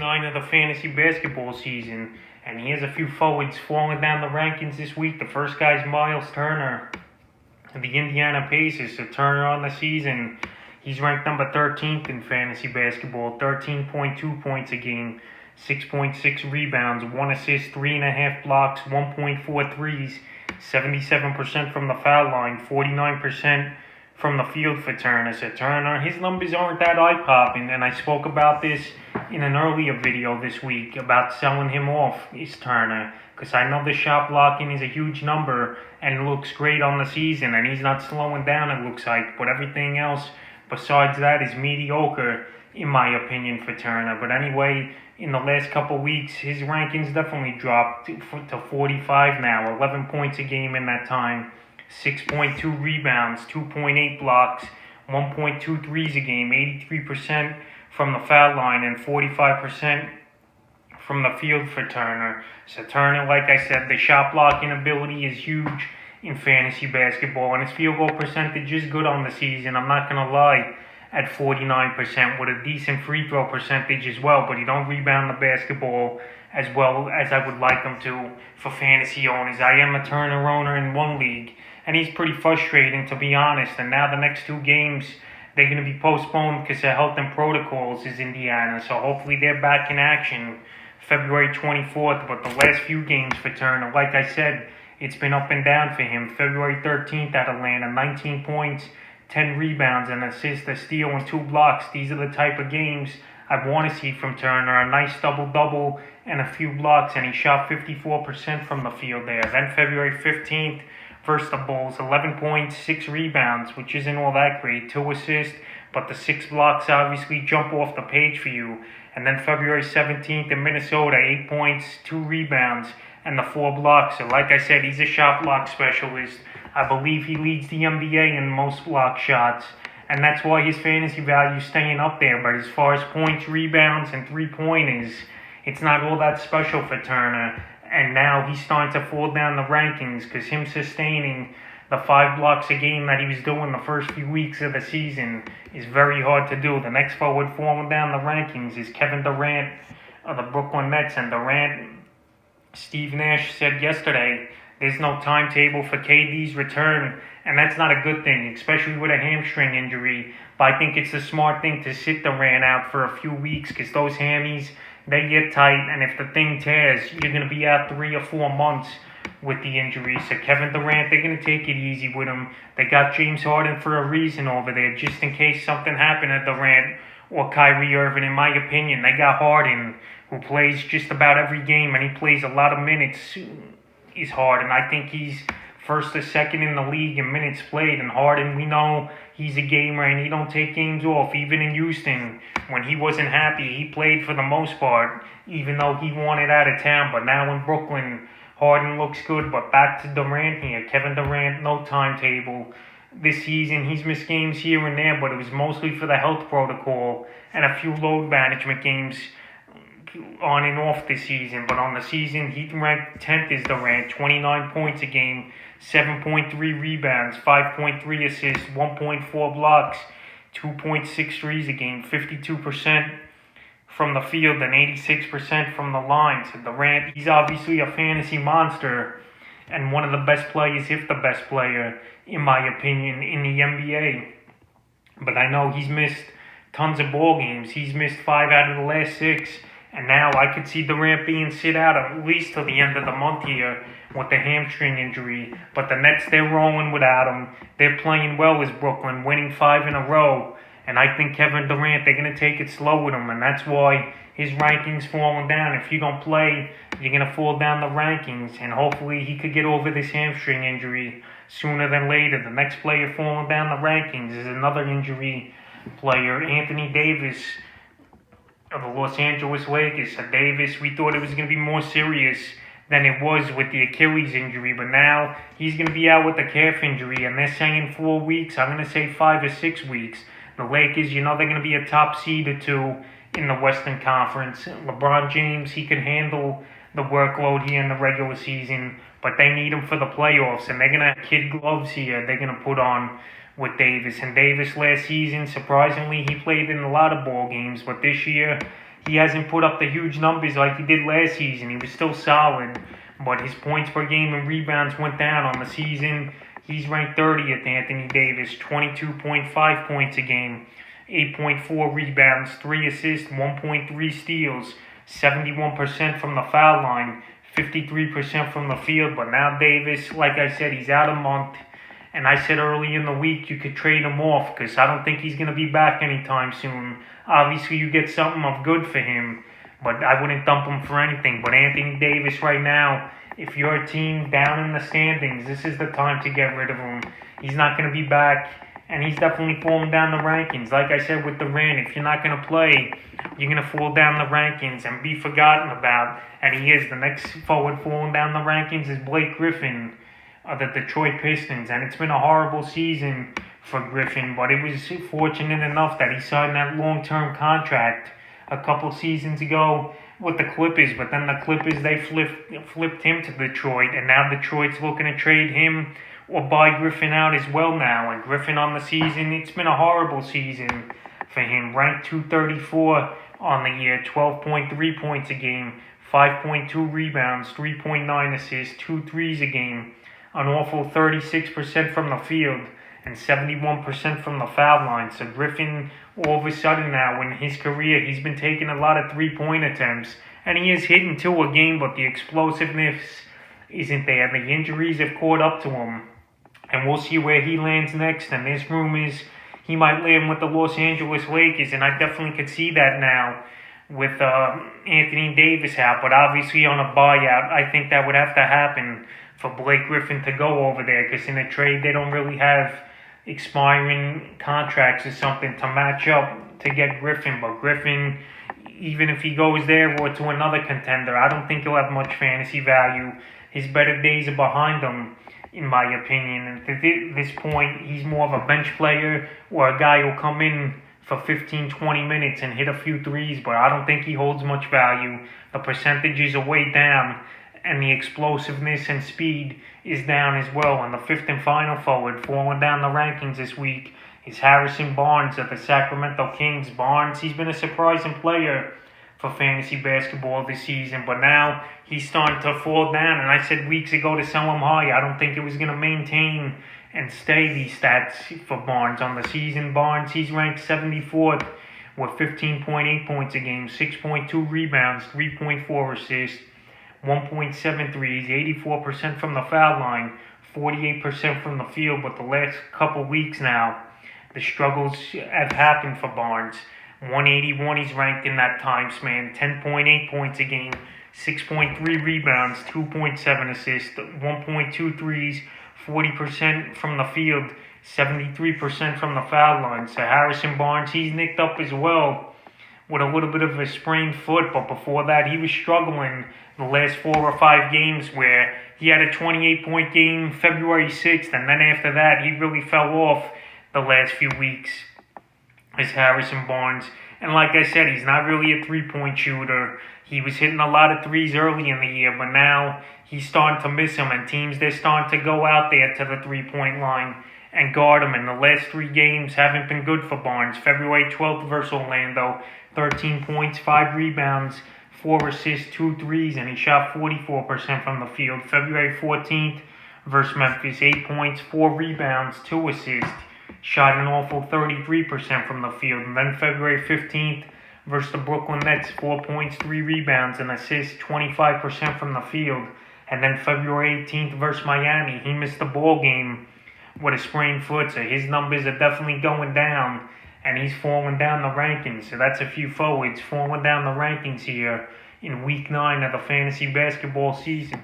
9 of the fantasy basketball season, and he has a few forwards falling down the rankings this week. The first guy is Myles Turner of the Indiana Pacers. So Turner on the season, he's ranked number 13th in fantasy basketball, 13.2 points a game, 6.6 rebounds, 1 assist, 3.5 blocks, 1.4 threes, 77% from the foul line, 49% from the field for Turner. So Turner, his numbers aren't that eye-popping, and I spoke about this in an earlier video this week about selling him off, is Turner, because I know the shot blocking is a huge number and looks great on the season, and he's not slowing down, it looks like, but everything else besides that is mediocre, in my opinion, for Turner. But anyway, in the last couple weeks, his rankings definitely dropped to 45 now, 11 points a game in that time, 6.2 rebounds, 2.8 blocks, 1.2 threes a game, 83% from the foul line, and 45% from the field for Turner. So Turner, like I said, the shot blocking ability is huge in fantasy basketball, and his field goal percentage is good on the season, I'm not going to lie, at 49%, with a decent free throw percentage as well, but he don't rebound the basketball as well as I would like him to for fantasy owners. I am a Turner owner in one league, and he's pretty frustrating, to be honest. And now the next 2 games, they're going to be postponed because of health and protocols is Indiana. So hopefully they're back in action February 24th. But the last few games for Turner, like I said, it's been up and down for him. February 13th at Atlanta, 19 points, 10 rebounds, an assist, a steal, and 2 blocks. These are the type of games I want to see from Turner. A nice double-double and a few blocks, and he shot 54% from the field there. Then February 15th, versus the Bulls, 11 points, 6 rebounds, which isn't all that great, 2 assists, but the 6 blocks obviously jump off the page for you. And then February 17th in Minnesota, 8 points, 2 rebounds, and the 4 blocks. So like I said, he's a shot block specialist. I believe he leads the NBA in most block shots, and that's why his fantasy value is staying up there. But as far as points, rebounds, and three-pointers, it's not all that special for Turner. And now he's starting to fall down the rankings because him sustaining the 5 blocks a game that he was doing the first few weeks of the season is very hard to do. The next forward falling down the rankings is Kevin Durant of the Brooklyn Nets. And Durant, Steve Nash said yesterday, there's no timetable for KD's return, and that's not a good thing, especially with a hamstring injury. But I think it's a smart thing to sit Durant out for a few weeks because those hammies, they get tight, and if the thing tears, you're going to be out 3 or 4 months with the injury. So Kevin Durant, they're going to take it easy with him. They got James Harden for a reason over there, just in case something happened to Durant or Kyrie Irving, in my opinion. They got Harden, who plays just about every game, and he plays a lot of minutes. He's Harden. I think he's first or second in the league in minutes played. And Harden, we know he's a gamer and he don't take games off. Even in Houston, when he wasn't happy, he played for the most part, even though he wanted out of town. But now in Brooklyn, Harden looks good. But back to Durant here. Kevin Durant, no timetable. This season, he's missed games here and there, but it was mostly for the health protocol and a few load management games on and off this season. But on the season, he ranked 10th as Durant, 29 points a game, 7.3 rebounds, 5.3 assists, 1.4 blocks, 2.6 threes a game, 52% from the field and 86% from the line. So Durant, he's obviously a fantasy monster and one of the best players, if the best player, in my opinion, in the NBA. But I know he's missed tons of ball games. He's missed 5 out of the last 6. And now I could see Durant being sit out at least till the end of the month here with the hamstring injury. But the Nets, they're rolling without him. They're playing well as Brooklyn, winning 5 in a row. And I think Kevin Durant, they're going to take it slow with him. And that's why his rankings falling down. If you don't play, you're going to fall down the rankings. And hopefully he could get over this hamstring injury sooner than later. The next player falling down the rankings is another injury player, Anthony Davis of the Los Angeles Lakers. So Davis, we thought it was going to be more serious than it was with the Achilles injury, but now he's going to be out with the calf injury, and they're saying 4 weeks. I'm going to say 5 or 6 weeks. The Lakers, they're going to be a top seed or 2 in the Western Conference. LeBron James, he can handle the workload here in the regular season, but they need him for the playoffs, and they're going to have kid gloves here they're going to put on with Davis. And Davis last season, surprisingly, he played in a lot of ball games, but this year He hasn't put up the huge numbers like he did last season. He was still solid, but his points per game and rebounds went down on the season. He's ranked 30th, Anthony Davis, 22.5 points a game, 8.4 rebounds, 3 assists, 1.3 steals, 71% from the foul line, 53% from the field. But now Davis, like I said, he's out a month. And I said early in the week you could trade him off because I don't think he's going to be back anytime soon. Obviously, you get something of good for him, but I wouldn't dump him for anything. But Anthony Davis right now, if you're a team down in the standings, this is the time to get rid of him. He's not going to be back, and he's definitely falling down the rankings. Like I said with Durant, if you're not going to play, you're going to fall down the rankings and be forgotten about. And he is. The next forward falling down the rankings is Blake Griffin of the Detroit Pistons. And it's been a horrible season for Griffin, but it was fortunate enough that he signed that long-term contract a couple seasons ago with the Clippers, but then the Clippers, they flipped him to Detroit, and now Detroit's looking to trade him or buy Griffin out as well now. And Griffin on the season, it's been a horrible season for him. Ranked 234 on the year, 12.3 points a game, 5.2 rebounds, 3.9 assists, 2 threes a game, an awful 36% from the field, and 71% from the foul line. So Griffin, all of a sudden now, in his career, he's been taking a lot of three-point attempts, and he is hitting 2 a game, but the explosiveness isn't there. The injuries have caught up to him, and we'll see where he lands next. And there's rumors he might land with the Los Angeles Lakers, and I definitely could see that now with Anthony Davis out. But obviously on a buyout, I think that would have to happen for Blake Griffin to go over there, because in a trade they don't really have expiring contracts or something to match up to get Griffin. But Griffin, even if he goes there or to another contender, I don't think he'll have much fantasy value. His better days are behind him, in my opinion. And at this point, he's more of a bench player or a guy who'll come in for 15, 20 minutes and hit a few threes, but I don't think he holds much value. The percentages are way down, and the explosiveness and speed is down as well. And the fifth and final forward falling down the rankings this week is Harrison Barnes of the Sacramento Kings. Barnes, he's been a surprising player for fantasy basketball this season, but now he's starting to fall down. And I said weeks ago to sell him high. I don't think it was going to maintain and stay these stats for Barnes on the season. Barnes, he's ranked 74th with 15.8 points a game, 6.2 rebounds, 3.4 assists, 1.7 threes, 84% from the foul line, 48% from the field. But the last couple weeks now, the struggles have happened for Barnes. 181 he's ranked in that time span, 10.8 points a game, 6.3 rebounds, 2.7 assists, 1.2 threes, 40% from the field, 73% from the foul line. So Harrison Barnes, he's nicked up as well with a little bit of a sprained foot, but before that he was struggling the last 4 or 5 games where he had a 28-point game February 6th, and then after that he really fell off the last few weeks as Harrison Barnes. And like I said, he's not really a three-point shooter. He was hitting a lot of threes early in the year, but now he's starting to miss them, and teams, they're starting to go out there to the three-point line and guard him. And the last 3 games haven't been good for Barnes. February 12th versus Orlando, 13 points, 5 rebounds, 4 assists, 2 threes, and he shot 44% from the field. February 14th versus Memphis, 8 points, 4 rebounds, 2 assists, shot an awful 33% from the field. And then February 15th versus the Brooklyn Nets, 4 points, 3 rebounds, and assists, 25% from the field. And then February 18th versus Miami, he missed the ball game with a sprained foot, so his numbers are definitely going down, and he's falling down the rankings. So that's a few forwards falling down the rankings here in Week 9 of the fantasy basketball season.